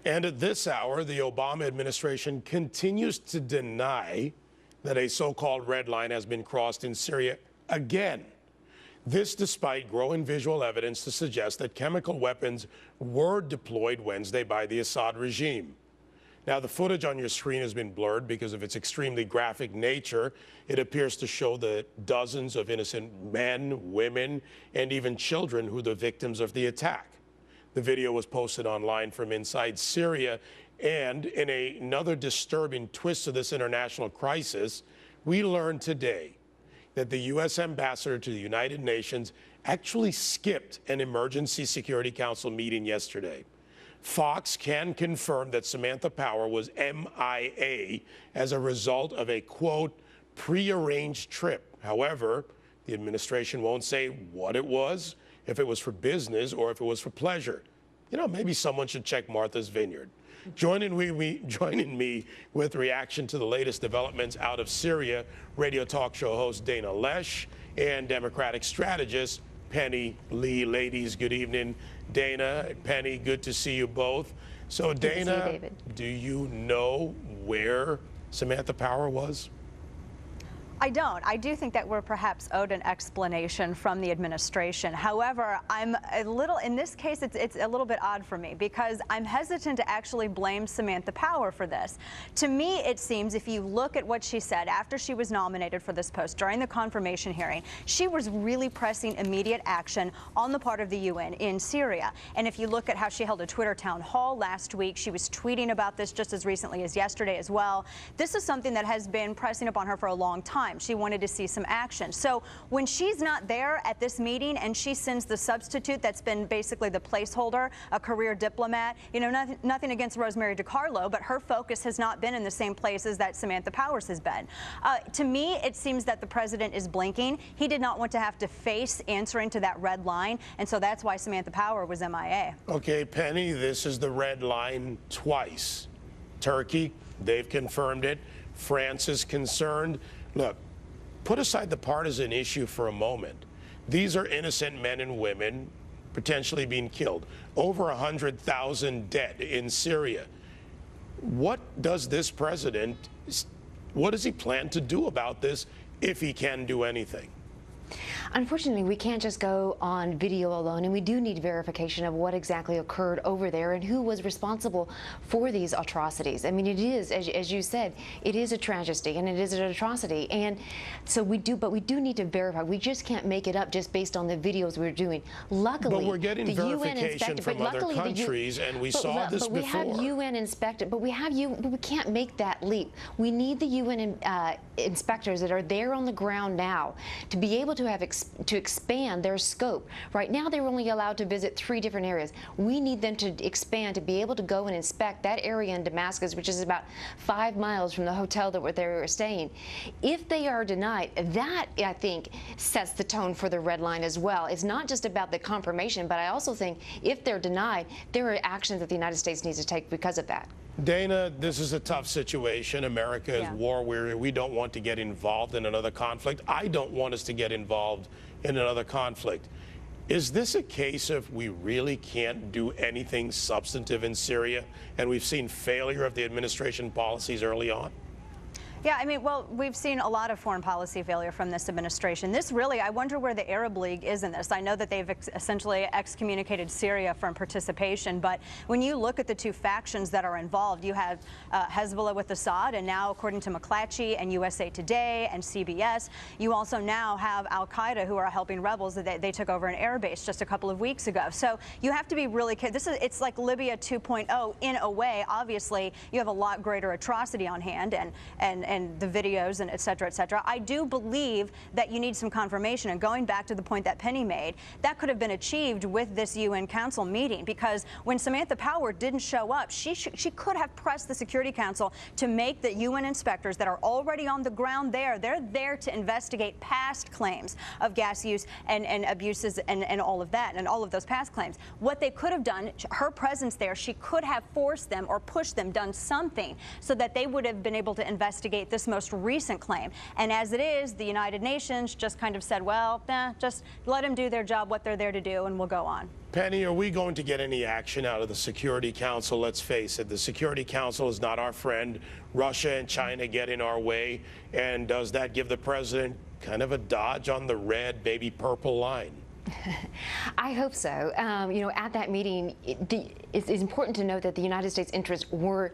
And at this hour, the Obama administration continues to deny that a so-called red line has been crossed in Syria again. This despite growing visual evidence to suggest that chemical weapons were deployed Wednesday by the Assad regime. Now, the footage on your screen has been blurred because of its extremely graphic nature. It appears to show the dozens of innocent men, women, and even children who are the victims of the attack. The video was posted online from inside Syria, and in another disturbing twist to this international crisis, we learned today that the U.S. ambassador to the United Nations actually skipped an Emergency Security Council meeting yesterday. Fox can confirm that Samantha Power was MIA as a result of a, quote, prearranged trip. However, the administration won't say what it was, if it was for business or if it was for pleasure. You know, maybe someone should check Martha's Vineyard. Joining me with reaction to the latest developments out of Syria, radio talk show host Dana Loesch and Democratic strategist Penny Lee. Ladies, good evening. Dana, Penny, good to see you both. So, Dana, do you know where Samantha Power was? I don't. I do think that we're perhaps owed an explanation from the administration. However, I'm a little, in this case, it's a little bit odd for me because I'm hesitant to actually blame Samantha Power for this. To me, it seems if you look at what she said after she was nominated for this post during the confirmation hearing, she was really pressing immediate action on the part of the UN in Syria. And if you look at how she held a Twitter town hall last week, she was tweeting about this just as recently as yesterday as well. This is something that has been pressing upon her for a long time. She wanted to see some action. So when she's not there at this meeting and she sends the substitute that's been basically the placeholder, a career diplomat, you know, nothing against Rosemary DiCarlo, but her focus has not been in the same places that Samantha Powers has been. To me, it seems that the president is blinking. He did not want to have to face answering to that red line, and so that's why Samantha Power was MIA. Okay, Penny, this is the red line twice. Turkey, they've confirmed it. France is concerned. Look, put aside the partisan issue for a moment. These are innocent men and women potentially being killed. Over 100,000 dead in Syria. What does this president, what does he plan to do about this if he can do anything? Unfortunately, we can't just go on video alone, and we do need verification of what exactly occurred over there and who was responsible for these atrocities. I mean, it is, as you said, it is a tragedy and it is an atrocity, and so we do need to verify. We just can't make it up just based on the videos we're doing. Luckily, but we're getting the verification from other countries, and we saw this before. But we have UN inspected, but we can't make that leap. We need the UN inspectors that are there on the ground now to be able to have to expand their scope. Right now, they're only allowed to visit 3 different areas. We need them to expand to be able to go and inspect that area in Damascus, which is about 5 miles from the hotel that they were staying. If they are denied, that, I think, sets the tone for the red line as well. It's not just about the confirmation, but I also think if they're denied, there are actions that the United States needs to take because of that. Dana, this is a tough situation. America is war-weary. We don't want to get involved in another conflict. I don't want us to get involved in another conflict. Is this a case of we really can't do anything substantive in Syria, and we've seen failure of the administration policies early on? Yeah, I mean, well, we've seen a lot of foreign policy failure from this administration. This really, I wonder where the Arab League is in this. I know that they've essentially excommunicated Syria from participation, but when you look at the 2 factions that are involved, you have Hezbollah with Assad, and now, according to McClatchy and USA Today and CBS, you also now have al-Qaeda, who are helping rebels. They took over an air base just a couple of weeks ago. So you have to be really careful. It's like Libya 2.0 in a way. Obviously, you have a lot greater atrocity on hand, and the videos and et cetera, I do believe that you need some confirmation. And going back to the point that Penny made, that could have been achieved with this UN Council meeting, because when Samantha Power didn't show up, she could have pressed the Security Council to make the UN inspectors that are already on the ground there. They're there to investigate past claims of gas use and abuses and all of that, and all of those past claims. What they could have done, her presence there, she could have forced them or pushed them, done something so that they would have been able to investigate investigate this most recent claim. And as it is, the United Nations just kind of said, well, just let them do their job, what they're there to do, and we'll go on. Penny, are we going to get any action out of the Security Council? Let's face it, the Security Council is not our friend. Russia and China get in our way. And does that give the president kind of a dodge on the red, maybe purple line? I hope so. You know, at that meeting, it's important to note that the United States interests were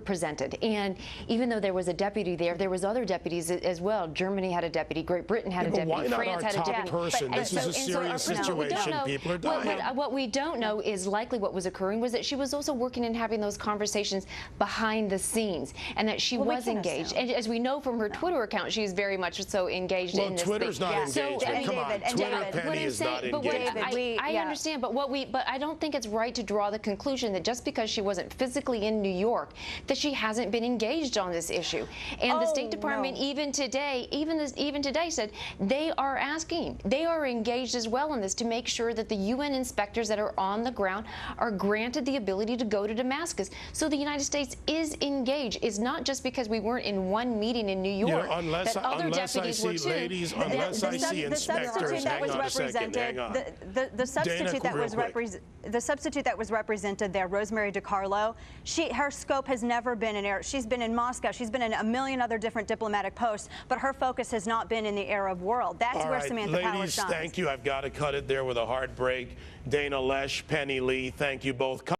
presented, and even though there was a deputy there was other deputies as well. Germany had a deputy, Great Britain had a deputy, why not France our had a top deputy. person? This is a serious situation. People are dying. What we don't know is likely what was occurring was that she was also working and having those conversations behind the scenes, and that she was engaged. And as we know from her Twitter account, she's very much so engaged in this. Twitter's not engaged. So, Come on, Twitter, Penny is not engaged. I understand, but I don't think it's right to draw the conclusion that just because she wasn't physically in New York, that she hasn't been engaged on this issue. And the State Department, even today, said they are engaged as well in this to make sure that the UN inspectors that are on the ground are granted the ability to go to Damascus. So the United States is engaged. It's not just because we weren't in one meeting in New York that other deputies were too. Ladies, unless I see inspectors, hang on a second, hang on. The substitute that was represented there, Rosemary DiCarlo, her scope has never been in Arab. She's been in Moscow. She's been in a million other different diplomatic posts, but her focus has not been in the Arab world. That's where Samantha Power shines. Ladies, thank you. I've got to cut it there with a heartbreak. Dana Loesch, Penny Lee, thank you both.